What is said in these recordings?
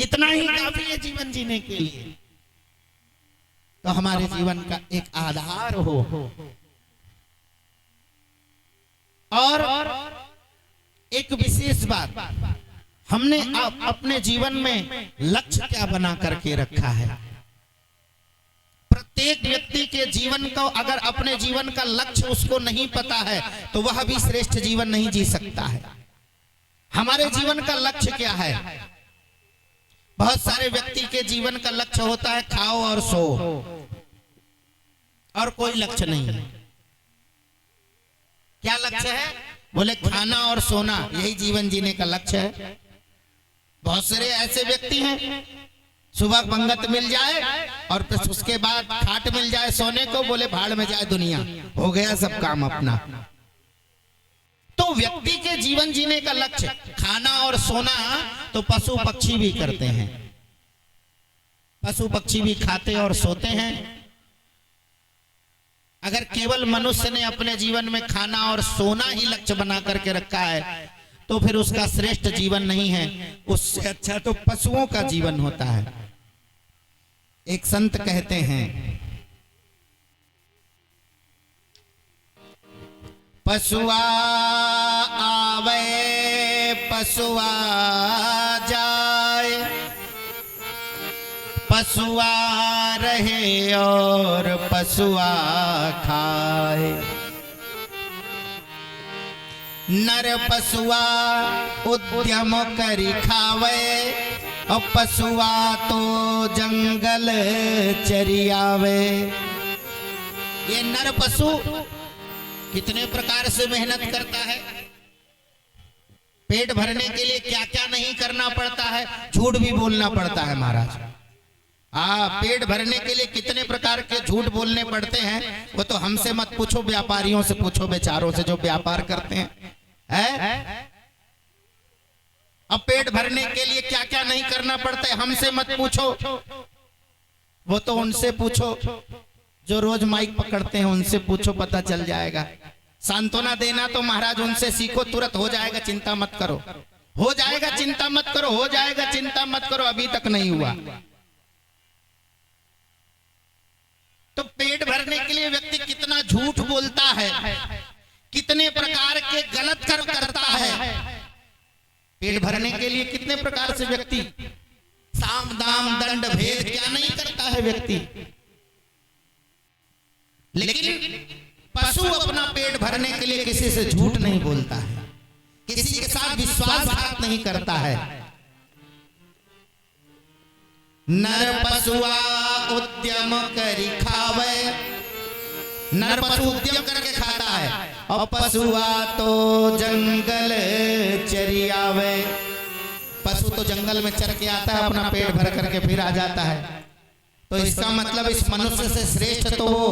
इतना ही काफी है जीवन जीने के लिए। तो हमारे जीवन का एक आधार हो। और एक विशेष बात, हमने अपने जीवन में लक्ष्य क्या बना करके रखा है। प्रत्येक व्यक्ति के जीवन को अगर अपने जीवन का लक्ष्य उसको नहीं पता है तो वह भी श्रेष्ठ जीवन नहीं जी सकता है। हमारे जीवन का लक्ष्य क्या है? बहुत सारे व्यक्ति के जीवन का लक्ष्य होता है खाओ और सो, और कोई लक्ष्य नहीं है। क्या लक्ष्य है? बोले खाना और सोना, यही जीवन जीने का लक्ष्य है। बहुत सारे ऐसे व्यक्ति हैं, सुबह पंगत मिल जाए और फिर उसके बाद खाट मिल जाए सोने को, बोले भाड़ में जाए दुनिया, हो गया सब काम अपना। तो व्यक्ति के जीवन जीने का लक्ष्य खाना और सोना तो पशु पक्षी भी करते हैं। पशु पक्षी भी खाते और सोते हैं। अगर केवल मनुष्य ने अपने जीवन में खाना और सोना ही लक्ष्य बना करके रखा है तो फिर उसका श्रेष्ठ जीवन नहीं है। उससे अच्छा तो पशुओं का जीवन होता है। एक संत कहते हैं, पशुआ आवे पशुआ जाए, पशुआ रहे और पशुआ खाए। नर पशुआ उद्यम करी खावे, और पशुआ तो जंगल चरी आवे। ये नर पशु कितने प्रकार से मेहनत करता है। पेट भरने के लिए क्या क्या नहीं करना पड़ता है। झूठ भी बोलना पड़ता है महाराज। पेट भरने के लिए कितने प्रकार के झूठ बोलने पड़ते हैं, वो तो हमसे मत पूछो, व्यापारियों से पूछो, बेचारों से जो व्यापार करते हैं। अब पेट भरने के लिए क्या क्या नहीं करना पड़ता है, हमसे मत पूछो, वो तो उनसे पूछो जो रोज माइक पकड़ते हैं, उनसे पूछो, पता चल जाएगा। सांत्वना देना तो महाराज उनसे सीखो, तुरंत हो जाएगा, चिंता मत करो, हो जाएगा, चिंता मत करो, हो जाएगा, चिंता मत करो। अभी तक नहीं हुआ। तो पेट भरने के लिए व्यक्ति कितना झूठ बोलता है, कितने प्रकार के गलत कर्म करता है। पेट भरने के लिए कितने प्रकार से व्यक्ति साम दाम दंड भेद क्या नहीं करता है व्यक्ति। लेकिन पशु अपना पेट भरने के लिए किसी से झूठ नहीं बोलता है, किसी के साथ विश्वासघात नहीं करता है। नर पशुआ उद्यम करी खावे, नर पशु उद्यम करके खाता है, और पशुआ तो जंगल चरी आवे। पशु तो जंगल में चर के आता है, अपना पेट भर करके फिर आ जाता है। तो इसका मतलब इस मनुष्य से श्रेष्ठ तो वो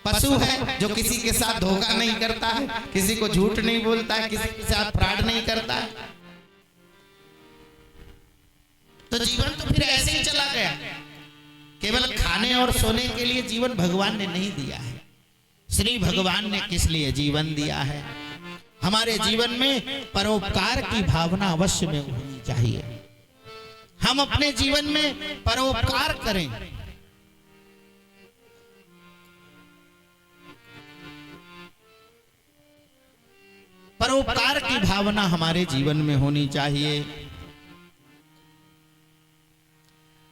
पशु है जो किसी के साथ धोखा नहीं करता है, किसी को झूठ नहीं बोलता है, किसी के साथ फ्रॉड नहीं करता है। तो जीवन तो फिर ऐसे ही चला गया। केवल खाने और सोने के लिए जीवन भगवान ने नहीं दिया है। श्री भगवान ने किस लिए जीवन दिया है? हमारे जीवन में परोपकार की भावना अवश्य में होनी चाहिए। हम अपने जीवन में परोपकार करें। परोपकार की भावना हमारे जीवन में होनी चाहिए।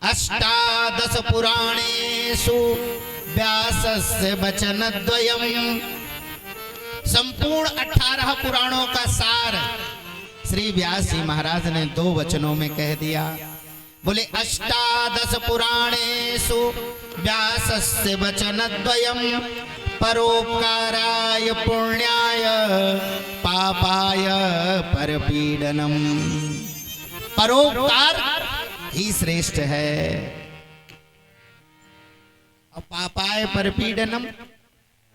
अष्टादश पुराणेषु व्यासस्य वचनद्वयम्, संपूर्ण 18 पुराणों का सार श्री व्यास जी महाराज ने 2 वचनों में कह दिया। बोले अष्टादश पुराणेषु व्यासस्य वचनद्वयम्, परोपकाराय पुण्याय पापाय परपीडनम। परोपकार ही श्रेष्ठ है, और पापाय परपीडनम,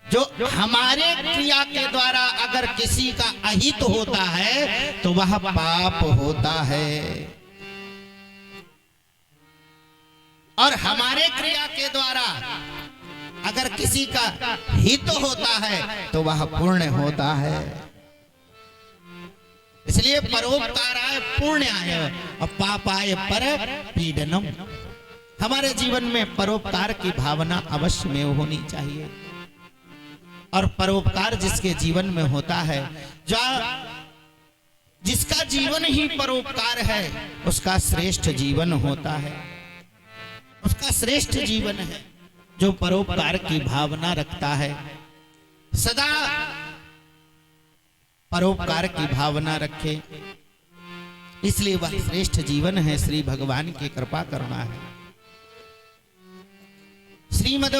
जो हमारे क्रिया के द्वारा अगर किसी का अहित होता है तो वह पाप होता है, और हमारे क्रिया के द्वारा अगर किसी का हित होता है तो वह पुण्य होता है। इसलिए परोपकाराय पुण्याय और पापाय पर पीडनम। हमारे जीवन में परोपकार की भावना अवश्य में होनी चाहिए। और परोपकार जिसके जीवन में होता है, जो जिसका जीवन ही परोपकार है, उसका श्रेष्ठ जीवन होता है, उसका श्रेष्ठ जीवन है। जो परोपकार की भावना रखता है, सदा परोपकार की भावना रखे, इसलिए वह श्रेष्ठ जीवन है। श्री भगवान की कृपा करना है। श्रीमद्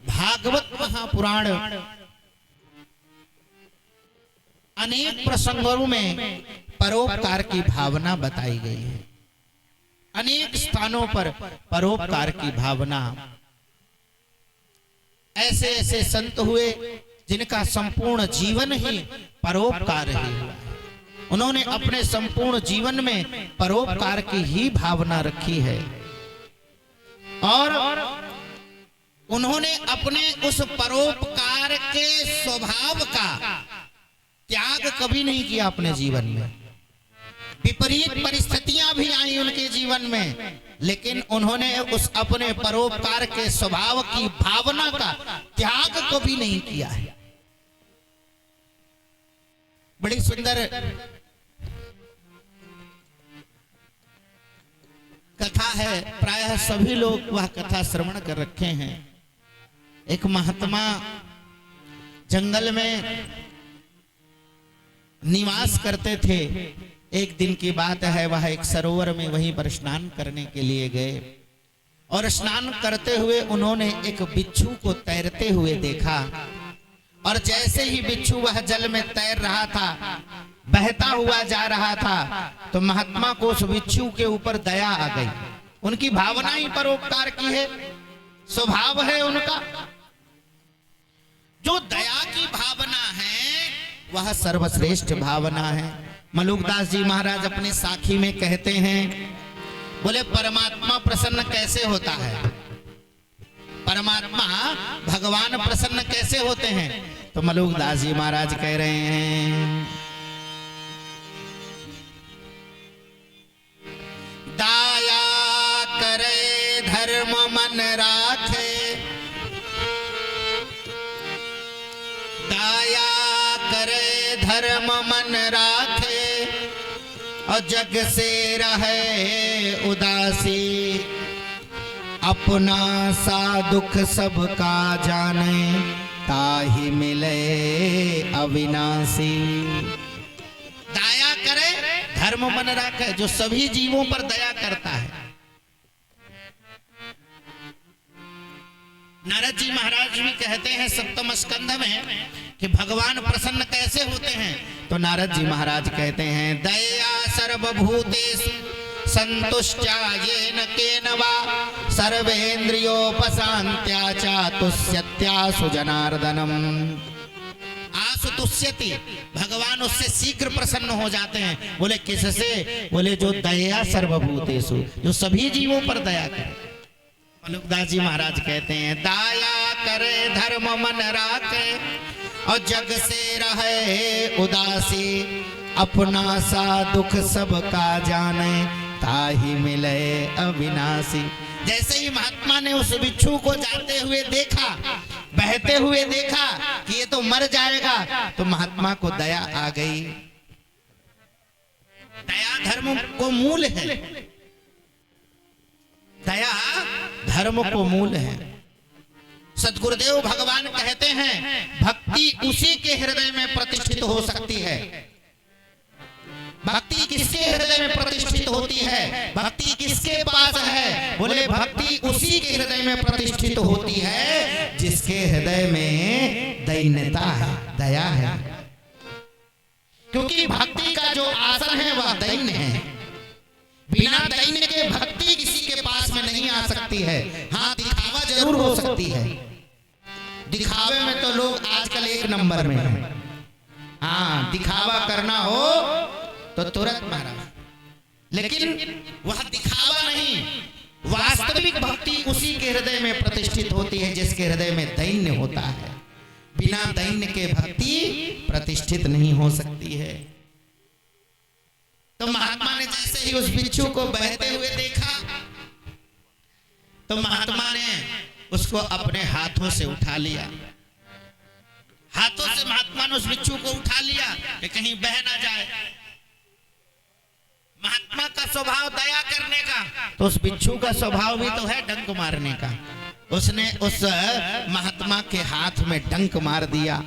भागवत महापुराण अनेक प्रसंगों में परोपकार की भावना बताई गई है। अनेक स्थानों पर परोपकार की भावना। ऐसे ऐसे संत हुए जिनका संपूर्ण जीवन ही परोपकार ही हुआ। उन्होंने अपने संपूर्ण जीवन में परोपकार की ही भावना रखी है और उन्होंने अपने उस परोपकार के स्वभाव का त्याग कभी नहीं किया अपने जीवन में। विपरीत परिस्थितियां भी आई उनके जीवन में, लेकिन उन्होंने उस अपने परोपकार के स्वभाव की भावना का त्याग कभी नहीं किया है। बड़ी सुंदर कथा है, प्रायः सभी लोग वह कथा श्रवण कर रखे हैं। एक महात्मा जंगल में निवास करते थे। एक दिन की बात है, वह एक सरोवर में वहीं पर स्नान करने के लिए गए और स्नान करते हुए उन्होंने एक बिच्छू को तैरते हुए देखा। और जैसे ही बिच्छू वह जल में तैर रहा था, बहता हुआ जा रहा था, तो महात्मा को उस बिच्छू के ऊपर दया आ गई। उनकी भावना ही परोपकार की है, स्वभाव है उनका। जो दया की भावना है वह सर्वश्रेष्ठ भावना है। मलुकदास जी महाराज अपने साखी में कहते हैं, बोले परमात्मा प्रसन्न कैसे होता है, परमात्मा भगवान प्रसन्न कैसे होते हैं। तो मलुकदास जी महाराज कह रहे हैं, दाया करे धर्म मन राखे, दाया करे धर्म मन राखे, और जग से रहे उदासी, अपना सा दुख सबका जाने, ताहि मिले अविनाशी। दया करे धर्म मन राखे, जो सभी जीवों पर दया करता है। नारद जी महाराज भी कहते हैं सप्तम स्कंध में कि भगवान प्रसन्न कैसे होते हैं। तो नारद जी महाराज कहते हैं, दया सर्वभूतेषु संतुष्टा येन केन वा, सर्वेन्द्रियोपशांत्या च तुष्यत्यासु जनार्दनम। आसु तुष्यति, भगवान उससे शीघ्र प्रसन्न हो जाते हैं। बोले किससे? बोले जो दया सर्वभूतेषु, जो सभी जीवों पर दया करे। मलुकदास जी महाराज कहते हैं, दया करे धर्म मन राखे, और जग से रहे उदासी, अपना सा दुख सबका जाने, ताहि मिले अविनाशी। जैसे ही महात्मा ने उस बिच्छू को जाते हुए देखा, बहते हुए देखा कि ये तो मर जाएगा, तो महात्मा को दया आ गई। दया धर्म को मूल है, दया धर्म को मूल है। सद्गुरुदेव भगवान कहते हैं, भक्ति उसी के हृदय में प्रतिष्ठित हो सकती है। भक्ति किसके हृदय में प्रतिष्ठित होती है? भक्ति किसके पास है? बोले भक्ति उसी के हृदय में प्रतिष्ठित होती है जिसके हृदय में दैन्यता है, दया है। क्योंकि भक्ति का जो आसन है वह दैन्य है। बिना दैन्य के भक्ति किसी के पास में नहीं आ सकती है। हाँ, दिखावा जरूर हो सकती है। दिखावे में तो लोग आजकल एक नंबर में हैं। हाँ, दिखावा करना हो तो तुरंत मारा, लेकिन वह दिखावा नहीं, वास्तविक भक्ति उसी के हृदय में प्रतिष्ठित होती है जिसके हृदय में दैन्य होता है। बिना दैन्य के भक्ति प्रतिष्ठित नहीं हो सकती है। तो महात्मा ने जैसे ही उस बिच्छू को बहते हुए देखा तो महात्मा ने उसको अपने हाथों से उठा लिया। हाथों से महात्मा ने उस बिच्छू को उठा लिया कि कहीं बह ना जाए। महात्मा का स्वभाव दया करने का, तो उस बिच्छू का स्वभाव भी तो है डंक मारने का। उसने उस महात्मा के हाथ में डंक मार दिया।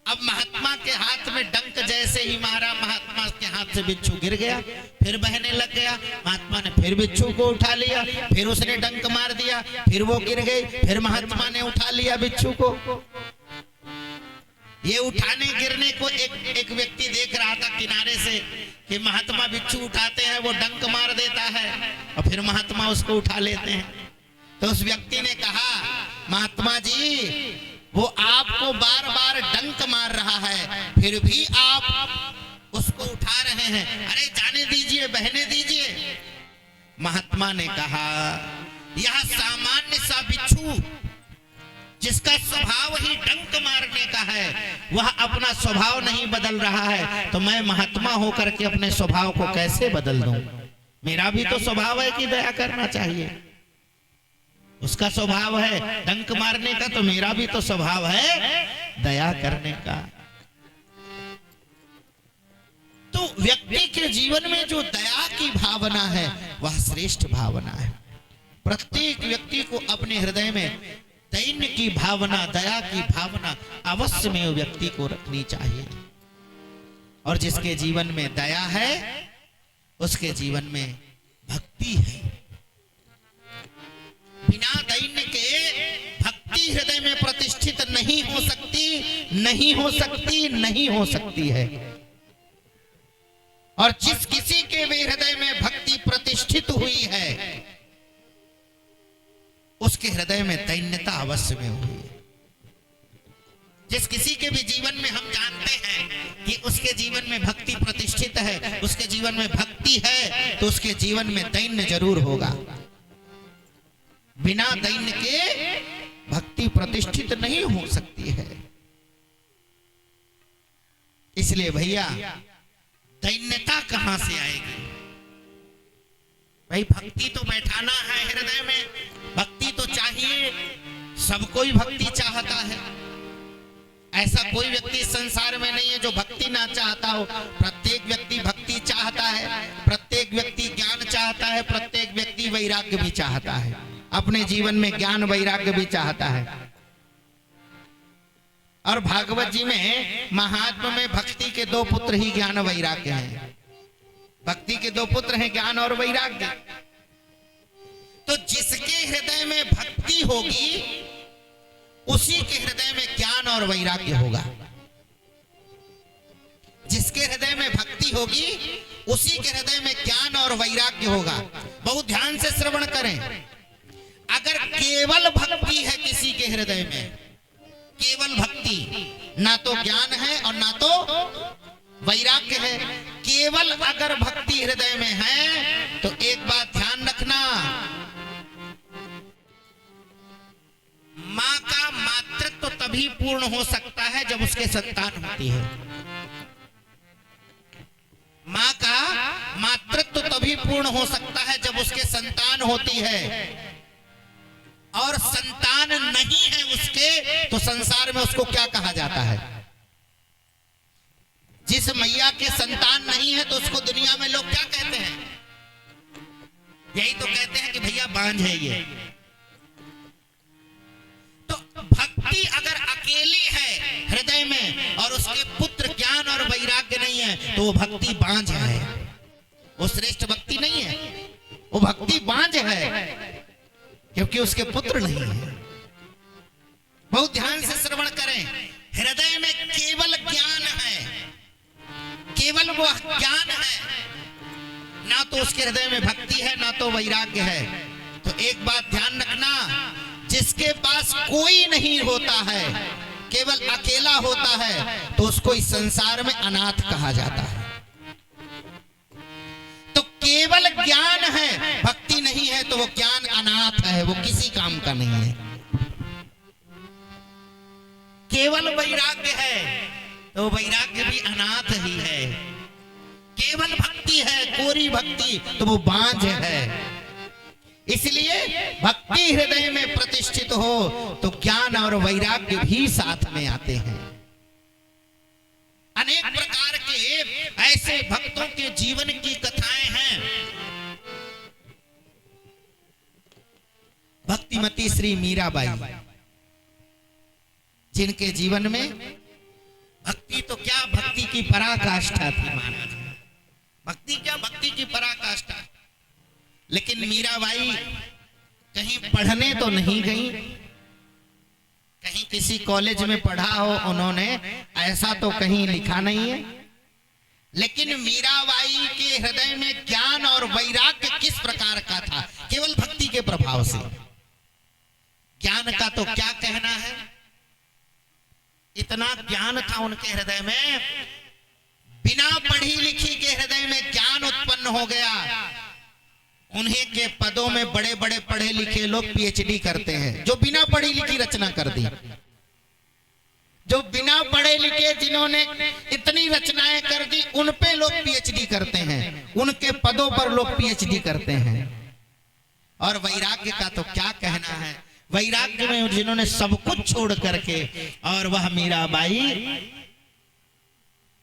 अब महात्मा के हाथ में डंक जैसे ही मारा, महात्मा के हाथ से बिच्छू गिर गया, फिर बहने लग गया। महात्मा ने फिर बिच्छू को उठा लिया, फिर उसने डंक मार दिया, फिर वो गिर गई, फिर महात्मा ने उठा लिया बिच्छू को। ये उठाने गिरने को एक व्यक्ति देख रहा था किनारे से कि महात्मा बिच्छू उठाते हैं, वो डंक मार देता है और फिर महात्मा उसको उठा लेते हैं। तो उस व्यक्ति ने कहा, महात्मा जी वो आपको बार बार डंक मार रहा है, फिर भी आप उसको उठा रहे हैं, अरे जाने दीजिए, बहने दीजिए। महात्मा ने कहा, यह सामान्य सा बिच्छू जिसका स्वभाव ही डंक मारने का है, वह अपना स्वभाव नहीं बदल रहा है, तो मैं महात्मा होकर के अपने स्वभाव को कैसे बदल दूं? मेरा भी तो स्वभाव है कि दया करना चाहिए। उसका स्वभाव है डंक मारने का, तो मेरा भी तो स्वभाव है दया करने का। तो व्यक्ति के जीवन में जो दया की भावना है वह श्रेष्ठ भावना है। प्रत्येक व्यक्ति को अपने हृदय में दैन्य की भावना, दया की भावना अवश्य में व्यक्ति को रखनी चाहिए। और जिसके जीवन में दया है उसके जीवन में भक्ति है। बिना दैन्य के भक्ति हृदय में प्रतिष्ठित नहीं हो सकती, नहीं हो सकती, नहीं हो सकती है। और जिस किसी के भी हृदय में भक्ति प्रतिष्ठित हुई है उसके हृदय में दैन्यता अवश्य में हुई है। जिस किसी के भी जीवन में हम जानते हैं कि उसके जीवन में भक्ति प्रतिष्ठित है, उसके जीवन में भक्ति है, तो उसके जीवन में दैन्य जरूर होगा। बिना दैन्य के भक्ति प्रतिष्ठित नहीं हो सकती है। इसलिए भैया दैन्यता कहां से आएगी? भाई भक्ति तो बैठाना है हृदय में, भक्ति तो चाहिए, सबको ही भक्ति चाहता है। ऐसा कोई व्यक्ति संसार में नहीं है जो भक्ति ना चाहता हो। प्रत्येक व्यक्ति भक्ति चाहता है, प्रत्येक व्यक्ति ज्ञान चाहता है, प्रत्येक व्यक्ति वैराग्य भी चाहता है। अपने जीवन में ज्ञान वैराग्य भी चाहता है। और भागवत जी में महात्मा में भक्ति के दो पुत्र ही ज्ञान वैराग्य हैं। भक्ति के दो पुत्र हैं ज्ञान और वैराग्य। तो जिसके हृदय में भक्ति होगी उसी के हृदय में ज्ञान और वैराग्य होगा। जिसके हृदय में भक्ति होगी उसी के हृदय में ज्ञान और वैराग्य होगा। बहुत ध्यान से श्रवण करें। अगर केवल भक्ति है किसी के हृदय में, केवल भक्ति, ना तो ज्ञान है और ना तो वैराग्य है, केवल अगर भक्ति हृदय में है तो एक बात ध्यान रखना, मां का मातृत्व तभी पूर्ण हो सकता है जब उसके संतान होती है। मां का मातृत्व तभी पूर्ण हो सकता है जब उसके संतान होती है। और संतान नहीं है उसके तो संसार में उसको क्या कहा जाता है? जिस मैया के संतान नहीं है तो उसको दुनिया में लोग क्या कहते हैं? यही तो कहते हैं कि भैया बांझ है ये। तो भक्ति अगर अकेली है हृदय में और उसके पुत्र ज्ञान और वैराग्य नहीं है तो वो भक्ति बांझ है, वो श्रेष्ठ भक्ति नहीं है, वो भक्ति बांझ है क्योंकि उसके पुत्र नहीं है। बहुत ध्यान से श्रवण करें। हृदय में केवल ज्ञान है, केवल वो ज्ञान है, ना तो उसके हृदय में भक्ति है ना तो वैराग्य है। तो एक बात ध्यान रखना, जिसके पास कोई नहीं होता है, केवल अकेला होता है, तो उसको इस संसार में अनाथ कहा जाता है। तो केवल ज्ञान है, भक्ति नहीं है, तो वो ज्ञान अनाथ है, वो किसी काम का नहीं है। केवल वैराग्य है तो वैराग्य भी अनाथ ही है। केवल भक्ति है, कोरी भक्ति तो वो बांझ है। इसलिए भक्ति हृदय में प्रतिष्ठित हो तो ज्ञान और वैराग्य भी साथ में आते हैं। अनेक प्रकार के ऐसे भक्तों के जीवन की कथाएं हैं। भक्तिमती श्री मीराबाई, जिनके जीवन में भक्ति तो क्या, भक्ति की पराकाष्ठा थी महाराज। भक्ति क्या, भक्ति की पराकाष्ठा। लेकिन मीराबाई कहीं पढ़ने तो नहीं गई, कहीं किसी कॉलेज में पढ़ा हो उन्होंने, ऐसा तो कहीं लिखा नहीं है। लेकिन मीराबाई के हृदय में ज्ञान और वैराग्य किस प्रकार का था? केवल भक्ति के प्रभाव से। ज्ञान का तो क्या कहना है, इतना ज्ञान था उनके हृदय में, बिना पढ़ी लिखी के हृदय में ज्ञान उत्पन्न हो गया। उन्हीं के पदों में बड़े बड़े पढ़े लिखे लोग पीएचडी करते हैं, जो बिना पढ़ी लिखी रचना कर दी। जो बिना पढ़े लिखे जिन्होंने इतनी रचनाएं कर दी, उन पे लोग पीएचडी करते हैं, उनके पदों पर लोग पीएचडी करते हैं। और वैराग्य का तो क्या कहना है, वैराग्य में जिन्होंने सब कुछ छोड़ करके, और वह मीराबाई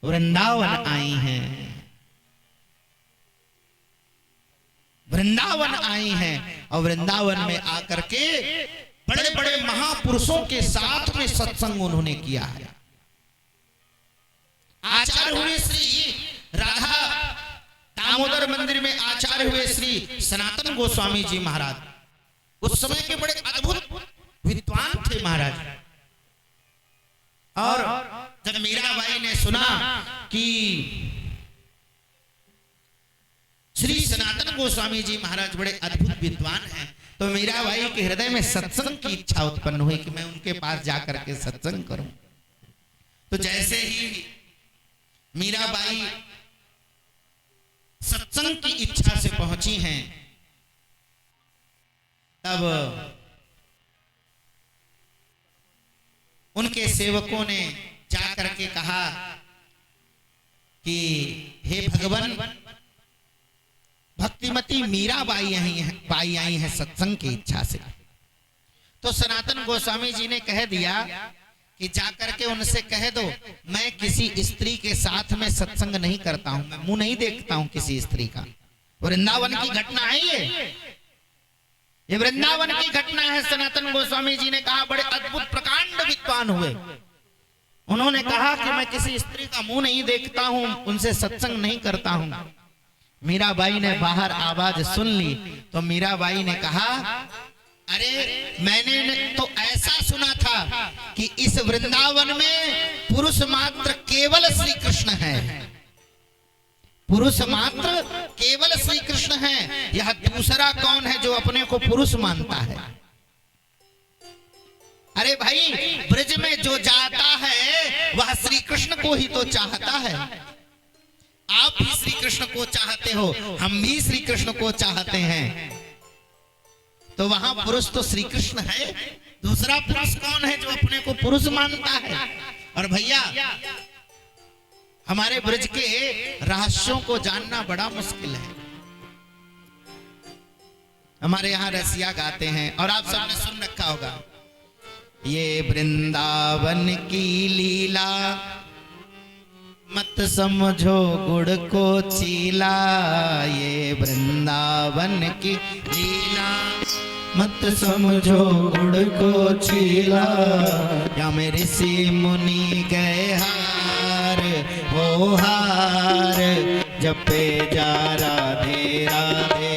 वृंदावन आई हैं, वृंदावन आई हैं। और वृंदावन में आकर के बड़े बड़े महापुरुषों के साथ में सत्संग उन्होंने किया है। आचार्य हुए श्री राधा दामोदर मंदिर में आचार्य हुए श्री सनातन गोस्वामी जी महाराज, उस समय के बड़े अद्भुत विद्वान थे महाराज। और जब मीराबाई ने सुना कि श्री सनातन गोस्वामी जी महाराज बड़े अद्भुत विद्वान हैं, तो मीराबाई के हृदय में सत्संग की इच्छा उत्पन्न हुई कि मैं उनके पास जाकर के सत्संग करूं। तो जैसे ही मीराबाई सत्संग की इच्छा से पहुंची हैं, तब उनके सेवकों ने जाकर के कहा कि हे भगवान, भक्तिमती मीराबाई आई है सत्संग की इच्छा से। तो सनातन गोस्वामी जी ने कह दिया कि जाकर के उनसे कह दो, मैं किसी स्त्री के साथ में सत्संग नहीं करता हूं, मैं मुंह नहीं देखता हूं किसी स्त्री का। वृंदावन की घटना है ये वृंदावन की घटना है। सनातन गोस्वामी जी ने कहा, बड़े अद्भुत प्रकांड विद्वान हुए। उन्होंने कहा कि मैं किसी स्त्री का मुंह नहीं देखता हूं, उनसे सत्संग नहीं करता हूं। मीराबाई ने बाहर आवाज सुन ली, तो मीराबाई ने कहा, अरे मैंने तो ऐसा सुना था कि इस वृंदावन में पुरुष मात्र केवल श्री कृष्ण है, पुरुष मात्र केवल श्री कृष्ण है। यह दूसरा कौन है जो अपने को पुरुष मानता है? अरे भाई, ब्रज में जो जाता है वह श्री कृष्ण को ही तो चाहता है। आप भी श्री कृष्ण को चाहते हो, हम भी श्री कृष्ण को चाहते हैं। तो वहां पुरुष तो श्री कृष्ण है, दूसरा पुरुष कौन है जो अपने को पुरुष मानता है? और भैया, हमारे ब्रज के रहस्यों को जानना बड़ा मुश्किल है। हमारे यहाँ रसिया गाते हैं, और आप सबने सुन रखा होगा, ये वृंदावन की लीला मत समझो गुड़ को चीला, ये वृंदावन की लीला मत समझो गुड़ को चीला। या में ऋषि मुनि गए हार वो हार, जपे जा राधे राधे।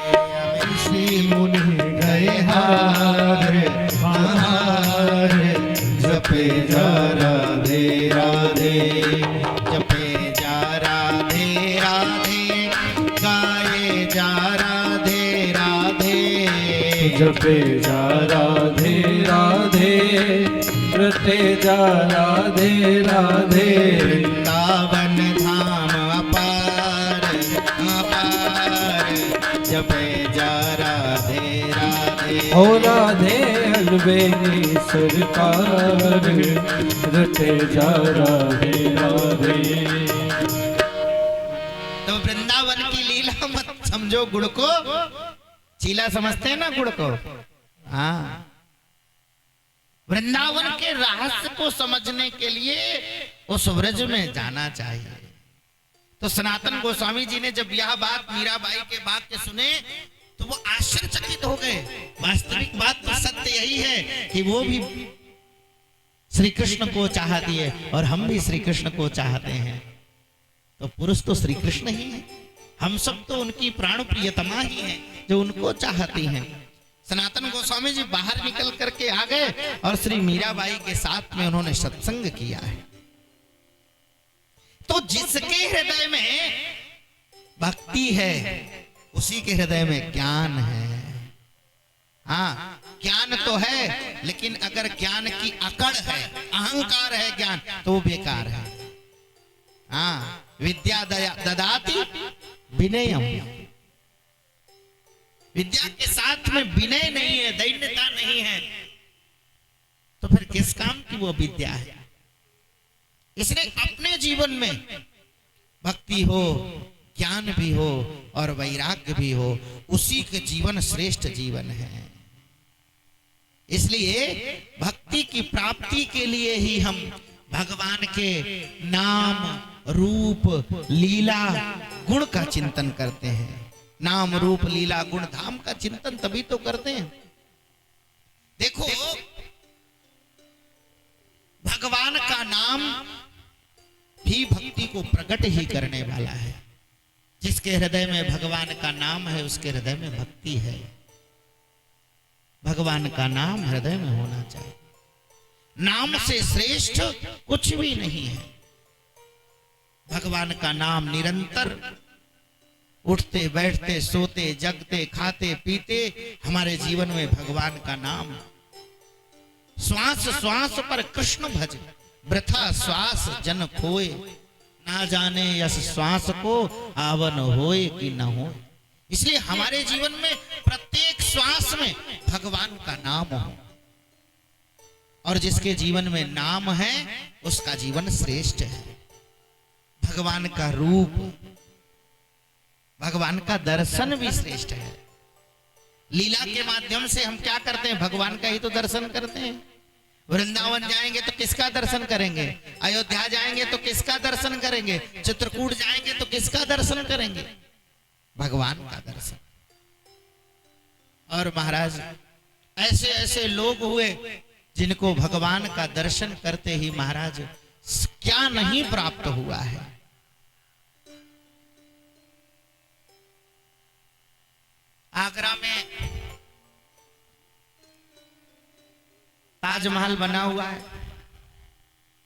या में ऋषि मुनि गए हार हार, जपे जा राधे राधे। जपे जा राधे राधे, गाए जा राधे राधे। जपे जा राधे राधे, रटे जा राधे राधे। वृंदावन धाम अपार अपार, जपे जा राधे राधे। ओ राधे अलबेली सरकार, रटे जा राधे राधे। समझो गुड़ को चीला समझते हैं ना गुड़ को। हाँ, वृंदावन के रहस्य को समझने के लिए उस व्रज में जाना चाहिए। तो सनातन गोस्वामी जी ने जब यह बात मीराबाई के वाक्य सुने तो वो आश्चर्यचकित हो गए। वास्तविक बात तो सत्य यही है कि वो भी श्री कृष्ण को चाहती है और हम भी श्री कृष्ण को चाहते हैं। तो पुरुष तो श्री कृष्ण ही है, हम सब तो उनकी प्राण प्रियतमा ही हैं जो उनको चाहती हैं। सनातन गोस्वामी जी बाहर निकल करके आ गए और श्री मीराबाई के साथ में उन्होंने सत्संग किया है। तो जिसके हृदय में भक्ति है उसी के हृदय में ज्ञान है। हाँ, ज्ञान तो है, लेकिन अगर ज्ञान की अकड़ है, अहंकार है ज्ञान, तो वो बेकार है। हाँ, विद्या ददाति विनयम, विद्या के साथ में विनय नहीं है, दैन्यता नहीं है, तो फिर किस काम की वो विद्या है। इसलिए अपने जीवन में भक्ति हो, ज्ञान भी हो और वैराग्य भी हो, उसी के जीवन श्रेष्ठ जीवन है। इसलिए भक्ति की प्राप्ति के लिए ही हम भगवान के नाम, रूप, लीला, गुण का चिंतन करते हैं। नाम, रूप, लीला, गुण, धाम का चिंतन तभी तो करते हैं। देखो, भगवान का नाम भी भक्ति को प्रकट ही करने वाला है। जिसके हृदय में भगवान का नाम है उसके हृदय में भक्ति है। भगवान का नाम हृदय में होना चाहिए। नाम से श्रेष्ठ कुछ भी नहीं है। भगवान का नाम निरंतर उठते बैठते सोते जगते खाते पीते हमारे जीवन में भगवान का नाम। श्वास श्वास पर कृष्ण भज, वृथा श्वास जन खोए, ना जाने यस श्वास को आवन होए कि न हो। इसलिए हमारे जीवन में प्रत्येक श्वास में भगवान का नाम हो, और जिसके जीवन में नाम है उसका जीवन श्रेष्ठ है। भगवान का रूप, भगवान का दर्शन भी श्रेष्ठ है। लीला के माध्यम से हम क्या करते हैं? भगवान का ही तो दर्शन करते हैं। वृंदावन जाएंगे तो किसका दर्शन करेंगे? अयोध्या जाएंगे तो किसका दर्शन करेंगे? चित्रकूट जाएंगे तो किसका दर्शन करेंगे? भगवान का दर्शन। और महाराज, ऐसे ऐसे लोग हुए जिनको भगवान का दर्शन करते ही महाराज क्या नहीं प्राप्त हुआ है। आगरा में ताजमहल बना हुआ है।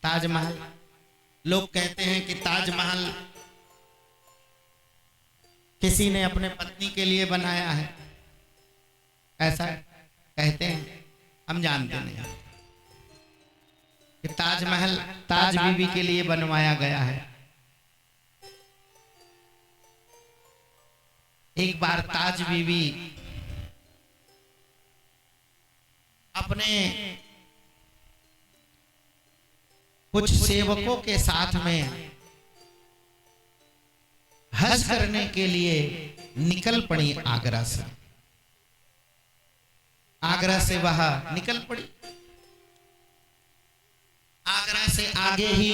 ताजमहल, लोग कहते हैं कि ताजमहल किसी ने अपने पत्नी के लिए बनाया है, ऐसा कहते हैं। हम जानते नहीं कि ताजमहल ताज बीबी के लिए बनवाया गया है। एक बार ताज बीबी अपने कुछ सेवकों के साथ में हज करने के लिए निकल पड़ी आगरा से। आगरा से वह निकल पड़ी। आगरा से आगे ही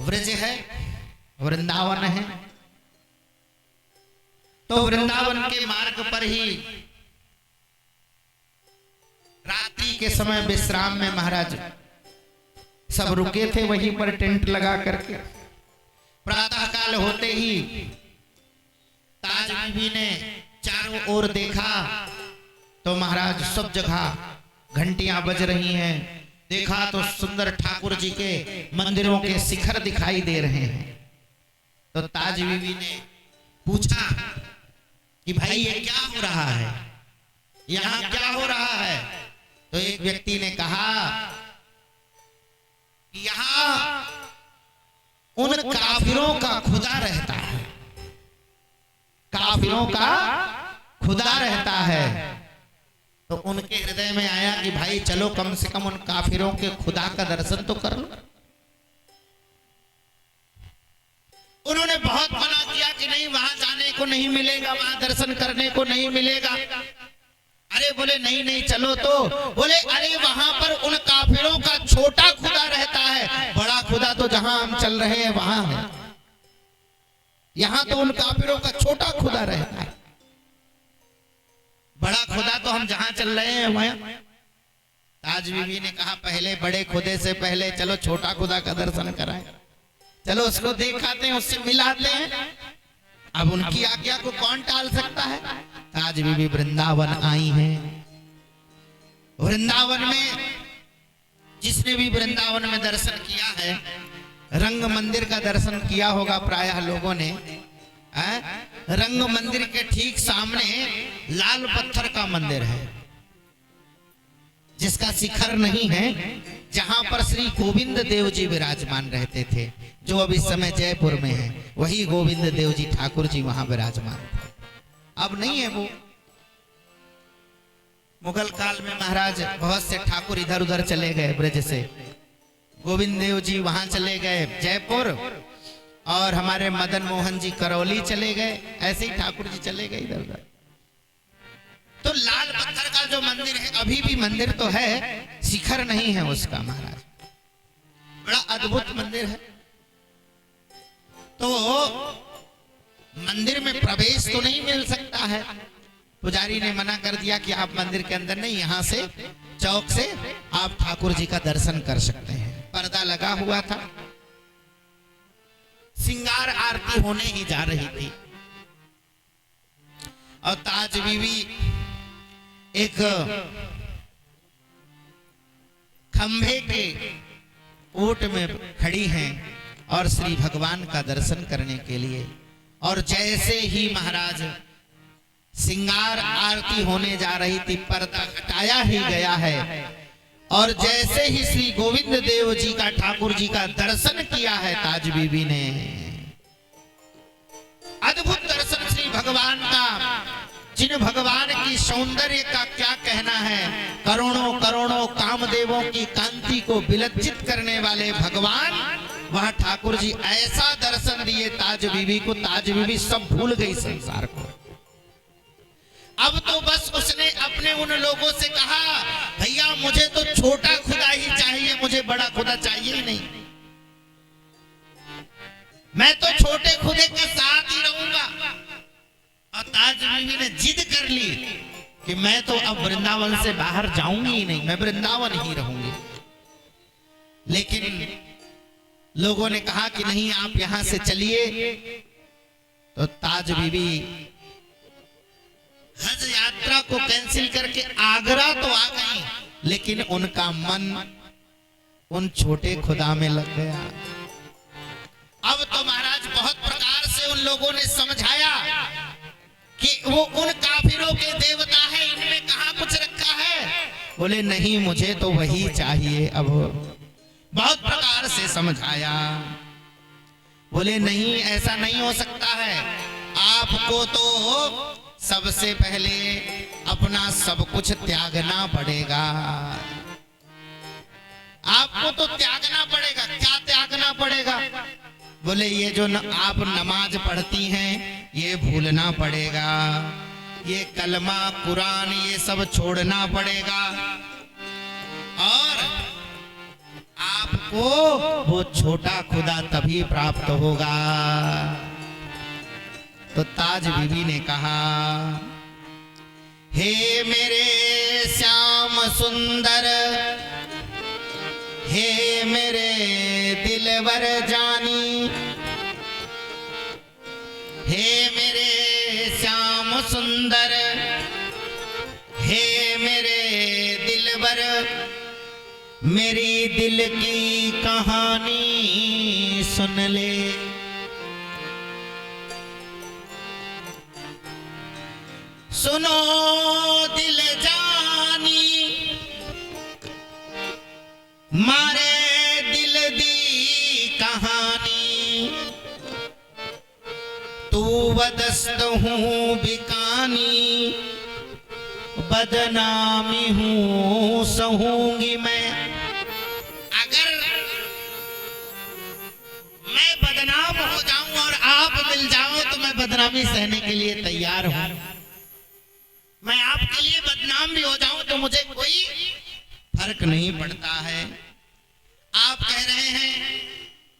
व्रज है, वृंदावन है। तो वृंदावन के मार्ग पर ही रात्रि के समय विश्राम में महाराज सब रुके थे, वहीं पर टेंट लगा करके। प्रातः काल होते ही ताज बीबी ने चारों ओर देखा तो महाराज सब जगह घंटियां बज रही हैं। देखा तो सुंदर ठाकुर जी के मंदिरों के शिखर दिखाई दे रहे हैं। तो ताज बीबी ने पूछा कि भाई ये क्या हो रहा है, यहाँ क्या हो रहा है? तो एक व्यक्ति ने कहा कि यहाँ उन काफिरों का खुदा रहता है, काफिरों का खुदा रहता है। तो उनके हृदय में आया कि भाई चलो कम से कम उन काफिरों के खुदा का दर्शन तो कर लो। उन्होंने बहुत मना किया कि नहीं, वहां जाने को नहीं मिलेगा, वहां दर्शन करने को नहीं मिलेगा। अरे बोले नहीं नहीं चलो, तो बोले अरे वहां पर उन काफिरों का छोटा खुदा रहता है, बड़ा खुदा तो जहां हम चल रहे हैं वहां है। यहां तो उन काफिरों का छोटा खुदा रहता है, बड़ा खुदा तो हम जहां चल रहे हैं वहां। ताज बीबी ने कहा पहले बड़े खुदे से पहले चलो छोटा खुदा का दर्शन कराएं, चलो उसको दिखाते हैं, उससे मिलाते हैं। अब उनकी आज्ञा को कौन टाल सकता है। ताज बीबी वृंदावन आई हैं। वृंदावन में जिसने भी वृंदावन में दर्शन किया है, रंग मंदिर का दर्शन किया होगा प्रायः लोगों ने। रंग मंदिर के ठीक सामने लाल पत्थर का मंदिर है, जिसका शिखर नहीं है, जहां पर श्री गोविंद देव जी विराजमान रहते थे, जो अब इस समय जयपुर में है। वही गोविंद देव जी ठाकुर जी वहां विराजमान थे, अब नहीं है वो। मुगल काल में महाराज बहुत से ठाकुर इधर उधर चले गए ब्रज से। गोविंद देव जी वहां चले गए जयपुर, और हमारे मदन मोहन जी करौली चले गए, ऐसे ही ठाकुर जी चले गए इधर उधर। तो लाल पत्थर का जो मंदिर है अभी भी मंदिर तो है, शिखर नहीं है उसका महाराज, बड़ा अद्भुत मंदिर है। तो मंदिर में प्रवेश तो नहीं मिल सकता है, पुजारी ने मना कर दिया कि आप मंदिर के अंदर नहीं, यहाँ से चौक से आप ठाकुर जी का दर्शन कर सकते हैं। पर्दा लगा हुआ था, सिंगार आरती होने ही जा रही थी, और ताज बीवी एक खंभे के ओट में खड़ी हैं और श्री भगवान का दर्शन करने के लिए। और जैसे ही महाराज सिंगार आरती होने जा रही थी, पर्दा हटाया ही गया है, और जैसे ही श्री गोविंद देव जी का ठाकुर जी का दर्शन किया है ताज बीबी ने, अद्भुत दर्शन श्री भगवान का, जिन भगवान की सौंदर्य का क्या कहना है। करोड़ों करोड़ों कामदेवों की कांति को विलज्जित करने वाले भगवान, वह ठाकुर जी ऐसा दर्शन दिए ताज बीबी को, ताज बीबी सब भूल गई संसार को। अब तो बस उसने अपने उन लोगों से कहा, भैया मुझे तो छोटा खुदा ही चाहिए, मुझे बड़ा खुदा चाहिए ही नहीं, मैं तो छोटे खुदे के साथ ही रहूंगा। और ताज बीबी ने जिद कर ली कि मैं तो अब वृंदावन से बाहर जाऊंगी ही नहीं, मैं वृंदावन ही रहूंगी। लेकिन लोगों ने कहा कि नहीं आप यहां से चलिए। तो ताज बीबी हज यात्रा को कैंसिल करके आगरा तो आ गई, लेकिन उनका मन उन छोटे खुदा में लग गया। अब तो महाराज बहुत प्रकार से उन लोगों ने समझाया कि वो उन काफिरों के देवता है, इनमें कहां कुछ रखा है। बोले नहीं मुझे तो वही चाहिए। अब बहुत प्रकार से समझाया, बोले नहीं ऐसा नहीं हो सकता है, आपको तो सबसे पहले अपना सब कुछ त्यागना पड़ेगा, आपको तो त्यागना पड़ेगा। क्या त्यागना पड़ेगा? बोले ये जो आप नमाज पढ़ती हैं ये भूलना पड़ेगा, ये कलमा कुरान ये सब छोड़ना पड़ेगा, और आपको वो छोटा खुदा तभी प्राप्त होगा। तो ताज बीबी ने कहा, हे मेरे श्याम सुंदर, हे मेरे दिलवर जानी, हे मेरे श्याम सुंदर, हे मेरे दिलवर, मेरी दिल की कहानी सुन ले। सुनो दिल जानी, मारे दिल दी कहानी, तू बदस्त हूँ बिकानी, बदनामी हूँ सहूंगी मैं। अगर मैं बदनाम हो जाऊं और आप मिल जाओ तो मैं बदनामी सहने के लिए तैयार हूं। मैं आपके लिए बदनाम भी हो जाऊं तो मुझे कोई फर्क नहीं पड़ता है। आप कह रहे हैं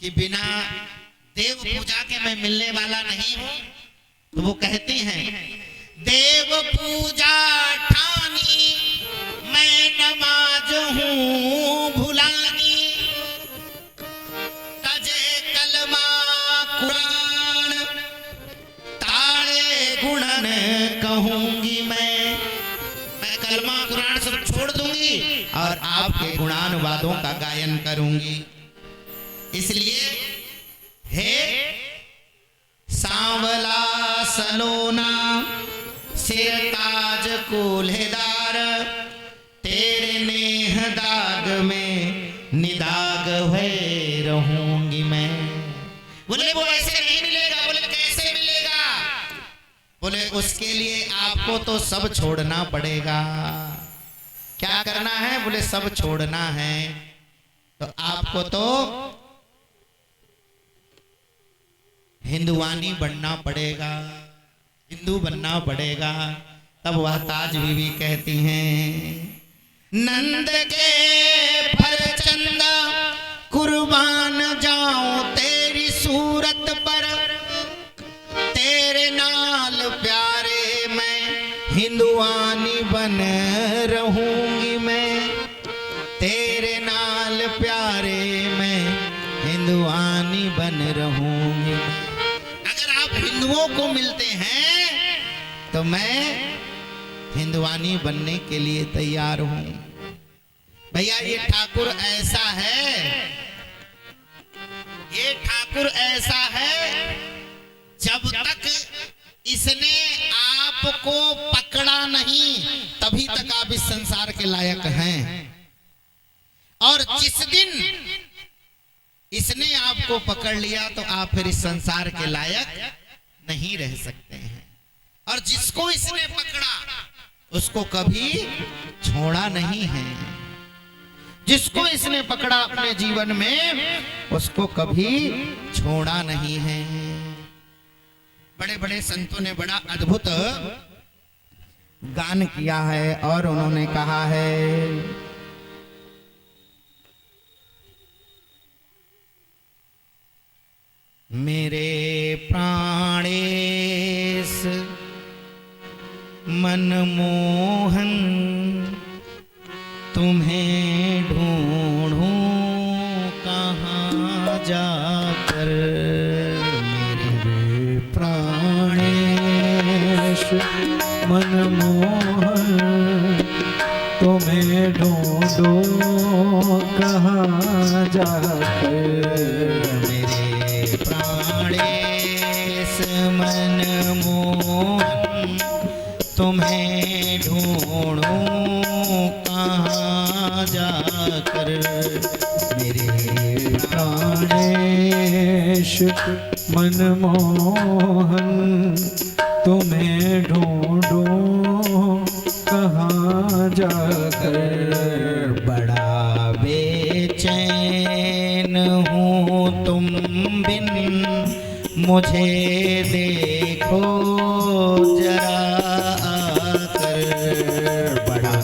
कि बिना देव पूजा के मैं मिलने वाला नहीं हूं, तो वो कहती हैं देव पूजा ठानी मैं नमाज हूं भुलानी, तजे कलमा कुरान तारे गुणन कहूंगी मैं कलमा कुरान सब छोड़ दूंगी और आपके गुणानुवादों का गायन करूंगी। इसलिए हे सांवला सलोना सिर ताज कोल्हेदार, तेरे नेह दाग में निदाग हुए रहूंगी मैं। बोले वो ऐसे नहीं मिलेगा। बोले कैसे मिलेगा? बोले उसके लिए आपको तो सब छोड़ना पड़ेगा। क्या करना है? बोले सब छोड़ना है। तो आपको तो हिंदुवानी बनना पड़ेगा, हिंदू बनना पड़ेगा। तब वह ताज बीवी कहती हैं नंद के फरचंद कुर्बान जाऊं तेरी सूरत पर, तेरे नाल प्यारे मैं हिंदुआनी बन रहूंगी मैं, तेरे नाल प्यारे मैं हिंदुआनी बन रहूंगी। अगर आप हिंदुओं को मिलते हैं तो मैं हिंदुआनी बनने के लिए तैयार हूं। भैया ये ठाकुर ऐसा है, ये ठाकुर ऐसा है, जब तक इसने आपको पकड़ा नहीं तभी तक आप इस संसार के लायक हैं, और जिस दिन इसने आपको पकड़ लिया तो आप फिर इस संसार के लायक नहीं रह सकते हैं। और जिसको इसने पकड़ा उसको कभी छोड़ा नहीं है, जिसको इसने पकड़ा अपने जीवन में उसको कभी छोड़ा नहीं है। बड़े बड़े संतों ने बड़ा अद्भुत गान किया है और उन्होंने कहा है मेरे प्राणेश मनमोहन तुम्हें ढूंढूं कहाँ जाकर, मेरे प्राणेश मनमोहन तुम्हें ढूंढो कहाँ जाकर, मेरे प्राणेश मनमोहन तुम्हें ढूंढूं कहाँ जाकर, मेरे प्राणेश मनमोहन तुम्हें ढूंढो कहाँ जाकर, बड़ा बेचैन हूँ तुम बिन मुझे देखो जरा आकर, बड़ा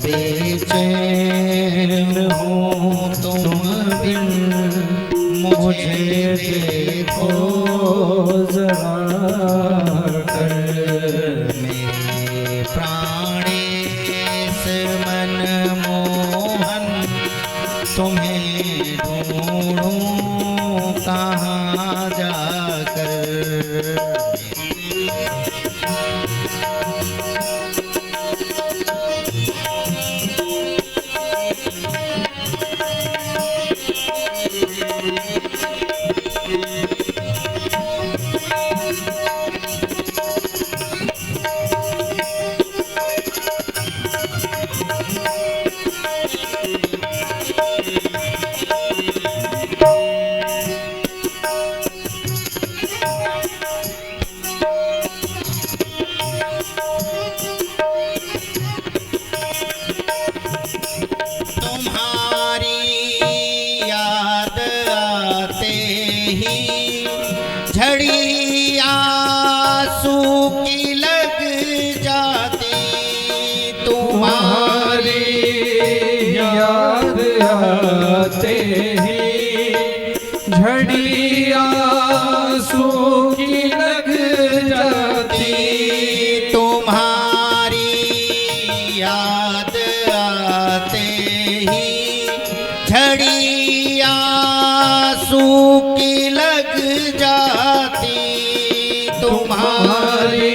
बेचैन हूँ तुम बिन मुझे देखो जरा कर, मेरे प्राणेश मनमोहन तुम्हें ढूंढूं कहाँ जाकर, सूखी लग जाती तुम्हारी याद आते ही झड़िया सूखी लग जाती तुम्हारी याद आते ही झड़िया सूखी लग जाती तुम्हारी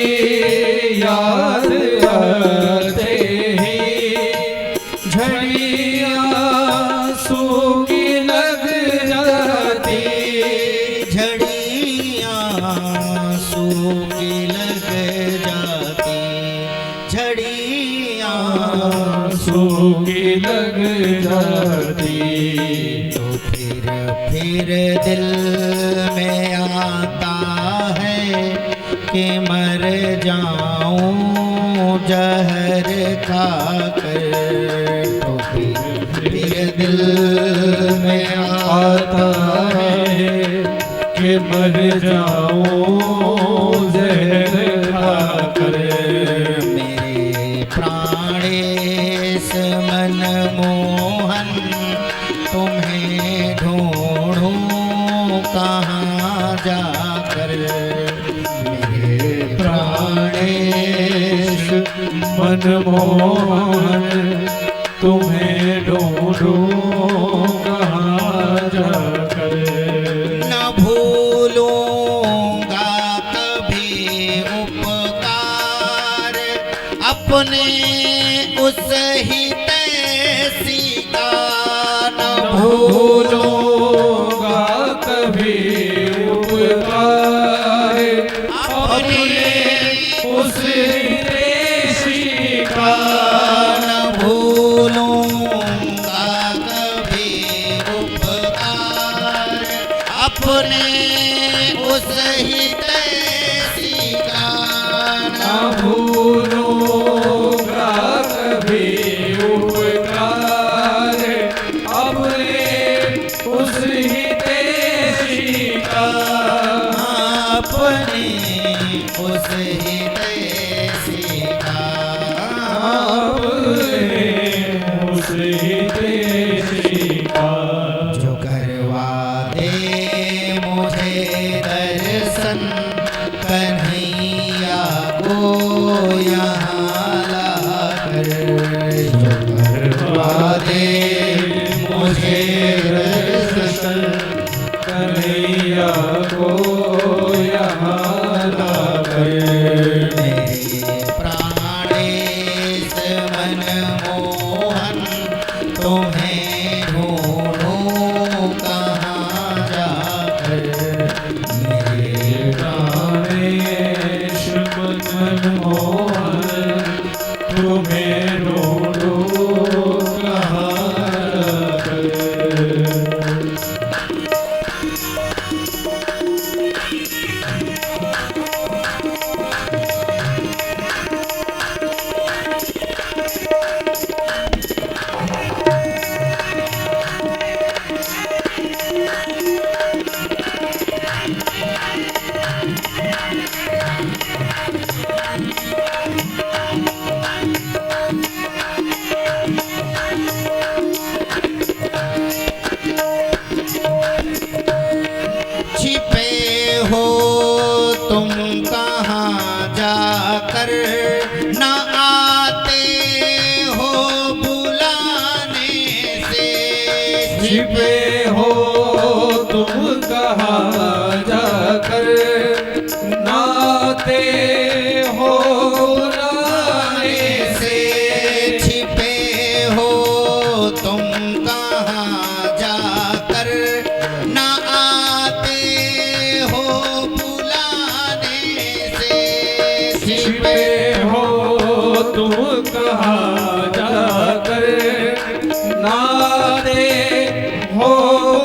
याद आते ही झड़िया सूखी लग जाती झड़ियाँ सूखी लग जाती झड़ियाँ सूखी लग जाती तो फिर दिल में आता है कि मर जाऊं जहर खाकर तो फिर दिल में आता है कि मर जाऊं जहर खाकर मेरे प्राणेश मनमोहन तुम्हें ढूंढूं कहाँ जाकर मेरे प्राणेश मनमोहन तुम्हें ढूंढूं कहाँ जाकर न भूलूंगा कभी उपकार अपने उस हितैषी का न भूलूंगा कभी उपकार अपने उस हितैषी का न भूलूंगा कभी उपकार अपने उस हितैषी का न भूलूंगा कभी उपकार अपने उस हितैषी का अपने उस हितैषी का उस हितैषी का जो करवा दे मुझे दर्शन कन्हैया को यहाँ लाकर जो करवा दे मुझे दर्शन कन्हैया को यहाँ लाकर मेरे प्राणेश मनमोहन तुम्हें ढूंढूं कहाँ जाकर मेरे प्राणेश मनमोहन तुम्हें ढूंढूं कहाँ जाकर छिपे हो तुम कहाँ जाकर न आते हो बुलाने से छिपे हो तुम कहाँ जाकर नाते हो बुलाने से छिपे हो तुम कहाँ जाकर न आते हो बुलाने से छिपे हो तुम कहाँ जाकर नाते हो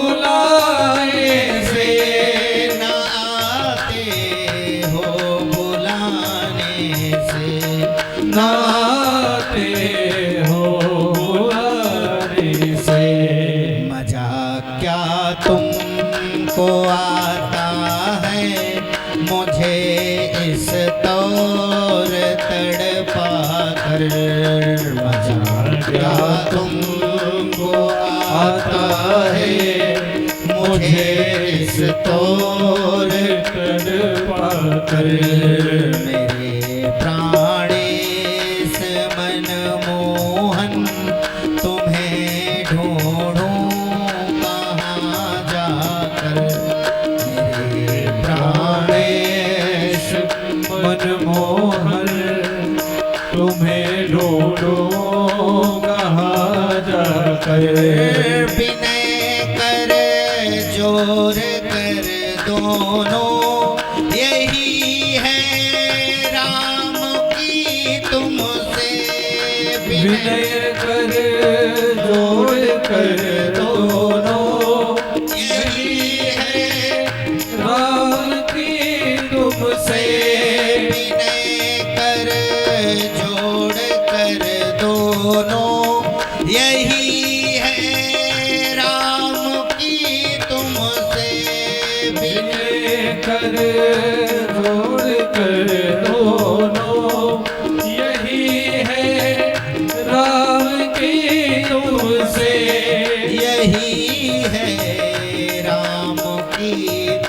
बुलाने से न आते हो बुलाने से नाते हो बुलाने से मजा क्या तुमको आता है मुझे इस तो और तड़पा कर मजा क्या तुमको आता है मुझे इस तौर तड़पा कर मेरे प्राणेश मन मोहन तुम्हें ढूंढूं कहाँ जाकर मेरे प्राणेश मनमोहन तुम्हें ढूंढो कहाँ जाकर विनय कर जोर कर दोनों यही है राम की तुमसे विनय कर जोड़ कर दोनों यही है राम की तुमसे विनय कर जोड़ कर दोनों यही है राम की तुमसे विनय कर जोड़ कर दोनों यही है राम की तुमसे यही है राम की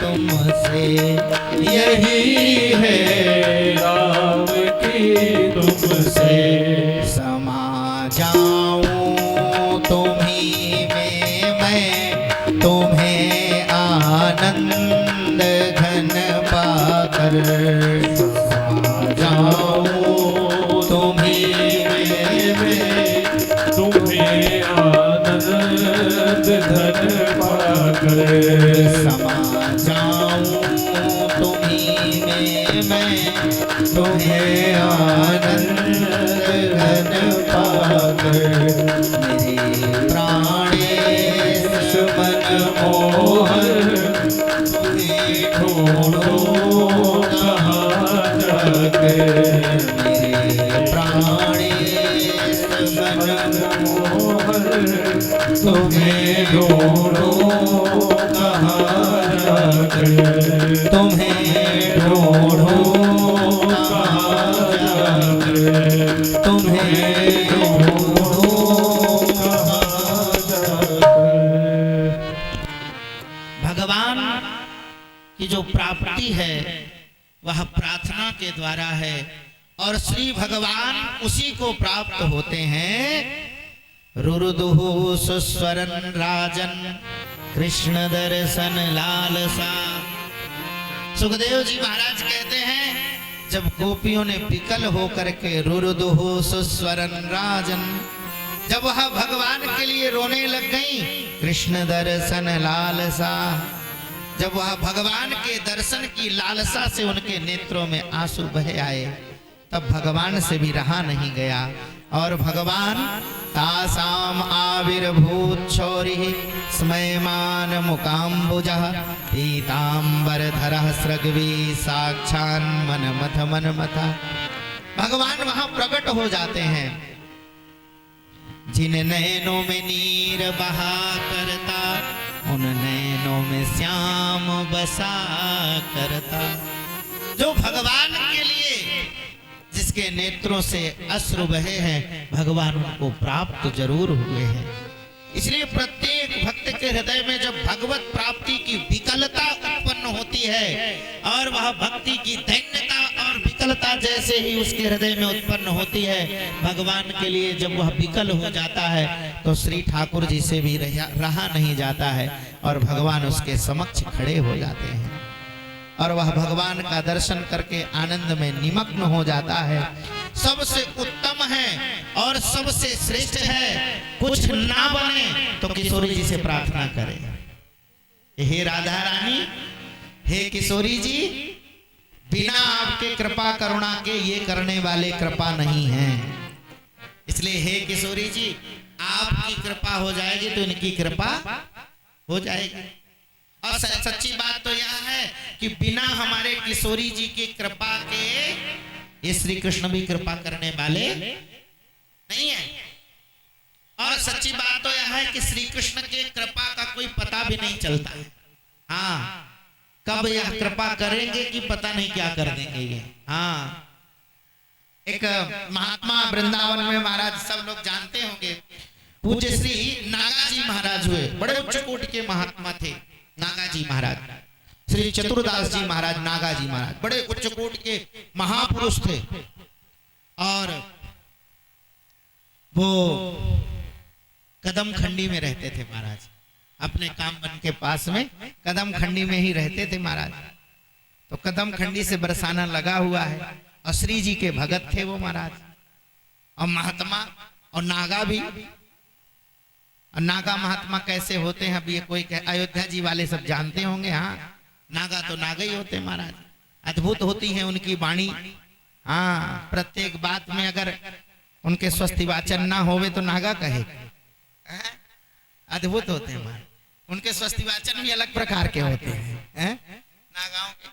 तुमसे यही है राम की तुमसे समा जाऊं तुम्हीं में मैं तुम्हें आनंद घन पाकर समा जाऊं तुम्हीं में मैं तुम्हें आनंद धन पाकर समा जाऊं तुम्हीं में मैं तुम्हें आनंद घन पाकर मेरे प्राणेश मन मोहन तुम्हें ढूंढो कहाँ जाकर मेरे प्राणेश मन मोहन तुम्हें ढूंढो कहाँ जाकर तुम्हें ढूंढो कहाँ जाकर तुम्हें ढूंढो कहाँ जाकर भगवान की जो प्राप्ति है वह प्रार्थना के द्वारा है और श्री भगवान उसी को प्राप्त होते हैं। रुरुदुहु सुस्वरन राजन कृष्ण दर्शन लालसा। सुखदेव जी महाराज कहते हैं जब गोपियों ने विकल होकर के रुरुदुहु सुस्वरन राजन, जब वह भगवान के लिए रोने लग गई, कृष्ण दर्शन लालसा, जब वह भगवान के दर्शन की लालसा से उनके नेत्रों में आंसू बहे आए, तब भगवान से भी रहा नहीं गया और भगवान तासाम आविर्भूत शौरि स्मयमान मुकाम्बुजः पीताम्बरधरः सृग्वी साक्षान मन मथा। भगवान वहां प्रकट हो जाते हैं। जिन नैनों में नीर बहा करता उन नैनों में श्याम बसा करता। जो भगवान के लिए जिसके नेत्रों से अश्रु बहे हैं, भगवान उनको प्राप्त जरूर हुए हैं। इसलिए प्रत्येक भक्त के हृदय में जब भगवत प्राप्ति की विकलता उत्पन्न होती है और वह भक्ति की दैन्यता और विकलता जैसे ही उसके हृदय में उत्पन्न होती है, भगवान के लिए जब वह विकल हो जाता है तो श्री ठाकुर जी से भी रहा नहीं जाता है और भगवान उसके समक्ष खड़े हो जाते हैं और वह भगवान का दर्शन करके आनंद में निमग्न हो जाता है। सबसे उत्तम है और सबसे श्रेष्ठ है। कुछ ना बने तो किशोरी जी से प्रार्थना करें, हे राधा रानी, हे किशोरी जी, बिना आपके कृपा करुणा के ये करने वाले कृपा नहीं हैं। इसलिए हे किशोरी जी, आपकी कृपा हो जाएगी तो इनकी कृपा हो जाएगी। और सच्ची बात तो यह है कि बिना हमारे किशोरी जी की कृपा के ये श्री कृष्ण भी कृपा करने वाले नहीं है। और सच्ची बात तो यह है कि श्री कृष्ण के कृपा का कोई पता भी नहीं चलता है। हाँ, कब यह कृपा करेंगे कि पता नहीं क्या कर देंगे ये। हाँ, एक महात्मा वृंदावन में महाराज सब लोग जानते होंगे, पूज्य श्री नागाजी महाराज हुए, बड़े उच्च कोटि के महात्मा थे नागाजी महाराज। श्री चतुरदास जी महाराज नागाजी महाराज बड़े उच्च कोटि के महापुरुष थे। और वो कदम खंडी में रहते थे महाराज, अपने काम बन के पास में कदम खंडी में ही रहते थे महाराज। तो कदम खंडी से बरसाना लगा हुआ है और श्री जी के भगत थे वो महाराज, और महात्मा और नागा भी। और नागा महात्मा कैसे होते हैं, अब ये कोई अयोध्या जी वाले सब जानते होंगे। हाँ, नागा तो नागा ही होते महाराज, अद्भुत होती है उनकी वाणी। हाँ, प्रत्येक बात में अगर उनके स्वस्ति वाचन ना होवे तो नागा कहे, अद्भुत होते हैं महाराज। उनके स्वस्ति वाचन भी अलग प्रकार के होते हैं नागाओं के।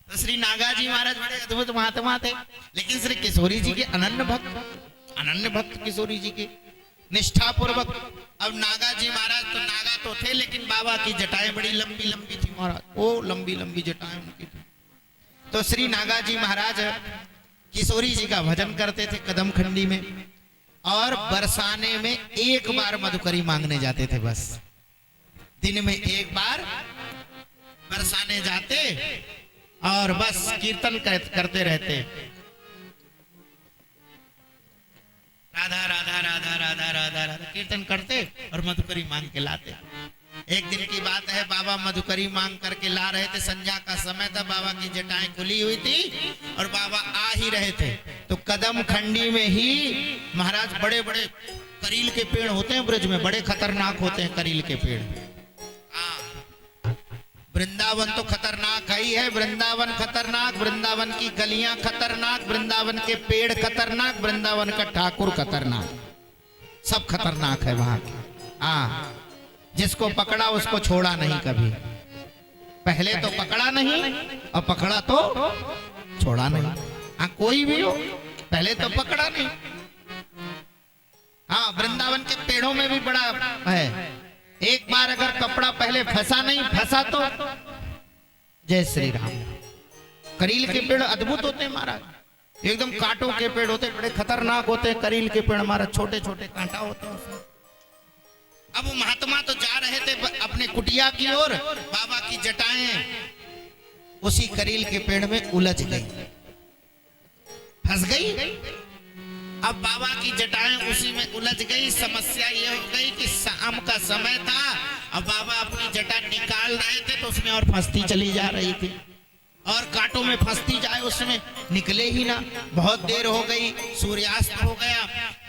तो श्री नागा जी महाराज बड़े अद्भुत महात्मा थे, लेकिन श्री किशोरी जी के अनन्य भक्त किशोरी जी के निष्ठा पूर्वक। अब नागा जी महाराज तो नागा तो थे, लेकिन बाबा की जटाएं बड़ी लंबी लंबी थी महाराज, वो लंबी लंबी जटाएं उनकी थी। तो श्री नागा जी महाराज किशोरी जी का भजन करते थे कदम खंडी में, और बरसाने में एक बार मधुकरी मांगने जाते थे। बस दिन में एक बार बरसाने जाते और बस कीर्तन करते रहते, राधा राधा राधा राधा राधा राधा कीर्तन करते और मधुकरी मांग के लाते। एक दिन की बात है, बाबा मधुकरी मांग करके ला रहे थे, संध्या का समय था, बाबा की जटाएं खुली हुई थी और बाबा आ ही रहे थे। तो कदम खंडी में ही महाराज बड़े बड़े करील के पेड़ होते हैं ब्रज में, बड़े खतरनाक होते हैं करील के पेड़। वृंदावन तो खतरनाक ही है, वृंदावन खतरनाक, वृंदावन की गलियां खतरनाक, वृंदावन के पेड़ खतरनाक, वृंदावन का ठाकुर खतरनाक, सब खतरनाक है वहां। हाँ, जिसको पकड़ा उसको छोड़ा नहीं कभी, पहले तो पकड़ा नहीं और पकड़ा तो छोड़ा नहीं। हाँ, कोई भी हो, पहले तो पकड़ा नहीं। हाँ, वृंदावन के पेड़ों में भी बड़ा है, एक बार अगर कपड़ा पहले फंसा नहीं, फंसा तो जय श्री राम। करील के पेड़ अद्भुत होते हैं महाराज, एकदम कांटों के पेड़ होते, बड़े खतरनाक होते हैं करील के पेड़ महाराज, छोटे छोटे कांटा होते हैं उसमें। अब वो महात्मा तो जा रहे थे अपने कुटिया की ओर, बाबा की जटाएं उसी करील के पेड़ में उलझ गई, फंस गई। अब बाबा की जटाएं उसी में उलझ गई। समस्या ये हो गई कि शाम का समय था, अब बाबा अपनी जटा निकाल रहे थे तो उसमें और फंसती चली जा रही थी, और कांटों में फंसती जाए, उसमें निकले ही ना। बहुत देर हो गई, सूर्यास्त हो गया,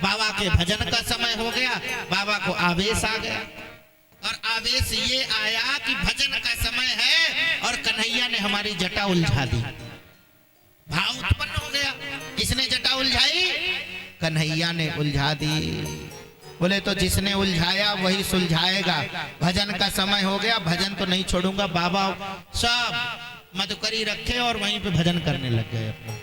बाबा के भजन का समय हो गया। बाबा को आवेश आ गया, और आवेश ये आया कि भजन का समय है और कन्हैया ने हमारी जटा उलझा दी। भाव उत्पन्न हो गया, किसने जटा उलझाई? कन्हैया ने उलझा दी। बोले तो जिसने उलझाया वही सुलझाएगा, भजन का समय हो गया, भजन तो नहीं छोड़ूंगा। बाबा सब मधुकरी रखे और वहीं पे भजन करने लग गए अपना।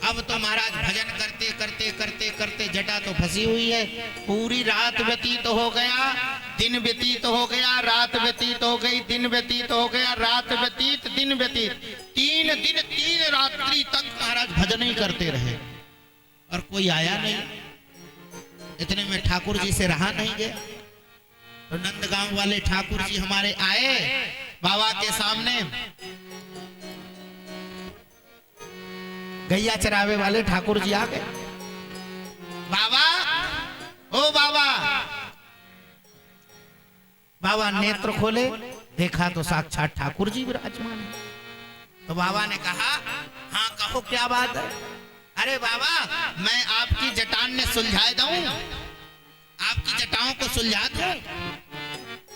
अब तो महाराज भजन करते करते करते करते जटा तो फंसी हुई है, पूरी रात व्यतीत हो गया, दिन व्यतीत हो गया, रात व्यतीत हो गई, दिन व्यतीत हो गया, रात व्यतीत, दिन व्यतीत, 3 दिन 3 रात्रि तक महाराज भजन ही करते रहे और कोई आया नहीं। इतने में ठाकुर जी से रहा नहीं गया, तो नंदगांव वाले ठाकुर जी हमारे आए बाबा के सामने। गैया चरावे वाले ठाकुर जी आ गए। बाबा, ओ बाबा। बाबा नेत्र खोले, देखा तो साक्षात ठाकुर जी विराजमान है। तो बाबा ने कहा, हाँ कहो क्या बात है? अरे बाबा, मैं आपकी जटान ने सुलझा दूं, आपकी जटाओं को सुलझा दूं।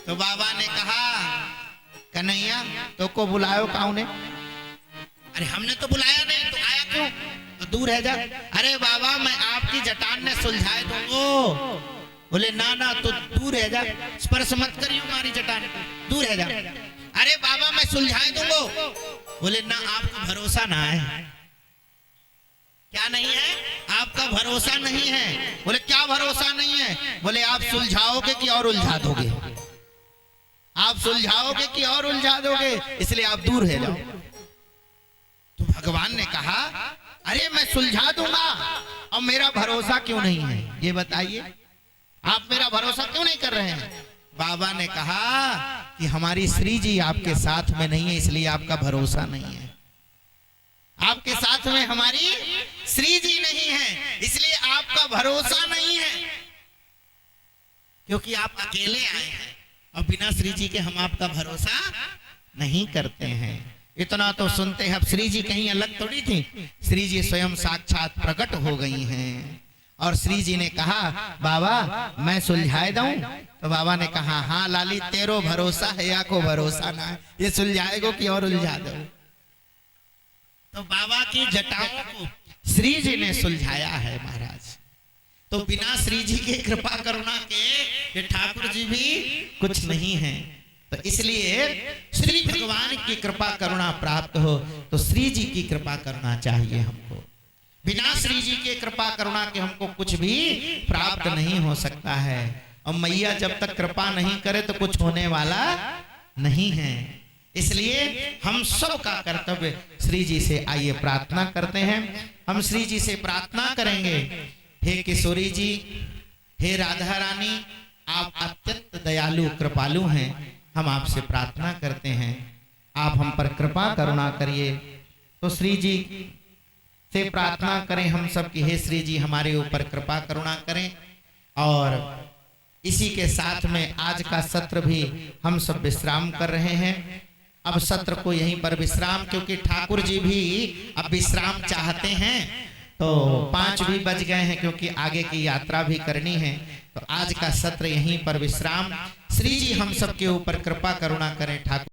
तो बाबा ने कहा, कन्हैया तो को बुलायो काऊ ने? अरे हमने तो बुलाया नहीं, तो आया क्यों? तो दूर है जा। अरे बाबा, मैं आपकी जटान ने सुलझाए दूंगो। बोले ना ना, तो दूर है जा, स्पर्श मत करियो हमारी जटान को, दूर है जा। अरे बाबा, मैं सुलझाए दूंगो। बोले ना, आपका भरोसा ना है। क्या नहीं है? आपका भरोसा नहीं है। बोले क्या भरोसा नहीं है? बोले आप सुलझाओगे कि और उलझा दोगे? आप सुलझाओगे कि और उलझा दोगे, इसलिए आप दूर है जाओ। तो भगवान ने कहा, अरे मैं सुलझा दूंगा, और मेरा भरोसा क्यों नहीं है ये बताइए, आप मेरा भरोसा क्यों नहीं कर रहे हैं? बाबा ने कहा कि हमारी श्री जी आपके साथ में नहीं है, इसलिए आपका भरोसा नहीं है। आपके साथ में हमारी श्री जी नहीं है, इसलिए आपका भरोसा नहीं है, क्योंकि आप अकेले आए हैं और बिना श्री जी के हम आपका भरोसा नहीं करते हैं। इतना तो सुनते हैं। अब श्री जी कहीं अलग थोड़ी थी, श्री जी स्वयं साक्षात प्रकट हो गई हैं। और श्री जी ने कहा बाबा मैं सुलझाए दूं? तो बाबा ने कहा हाँ लाली तेरो भरोसा है या को भरोसा ना है, ये सुलझाएगो कि और उलझा दो। तो बाबा की जटाओं को श्री जी ने सुलझाया है महाराज। तो बिना श्री जी के कृपा करुणा के ये ठाकुर जी भी कुछ नहीं है। तो इसलिए श्री भगवान की कृपा करुणा प्राप्त हो तो श्री जी की कृपा करुणा चाहिए हमको। बिना श्री जी के कृपा करुणा के हमको कुछ भी प्राप्त नहीं हो सकता है। और मैया जब तक कृपा नहीं करे तो कुछ होने वाला नहीं है। इसलिए हम सब का कर्तव्य श्री जी से आइए प्रार्थना करते हैं। हम श्री जी से प्रार्थना करेंगे, हे किशोरी जी, हे राधा रानी, आप अत्यंत दयालु कृपालु हैं। हम आपसे प्रार्थना करते हैं आप हम पर कृपा करुणा करिए। तो श्री जी से प्रार्थना करें हम सब की, हे श्री जी हमारे ऊपर कृपा करुणा करें। और इसी के साथ में आज का सत्र भी हम सब विश्राम कर रहे हैं। अब सत्र को यहीं पर विश्राम, क्योंकि ठाकुर जी भी अब विश्राम चाहते हैं। तो 5 भी बज गए हैं, क्योंकि आगे की यात्रा भी करनी है। तो आज का सत्र यहीं पर विश्राम। श्री जी हम सब के ऊपर कृपा करुणा करें ठाकुर।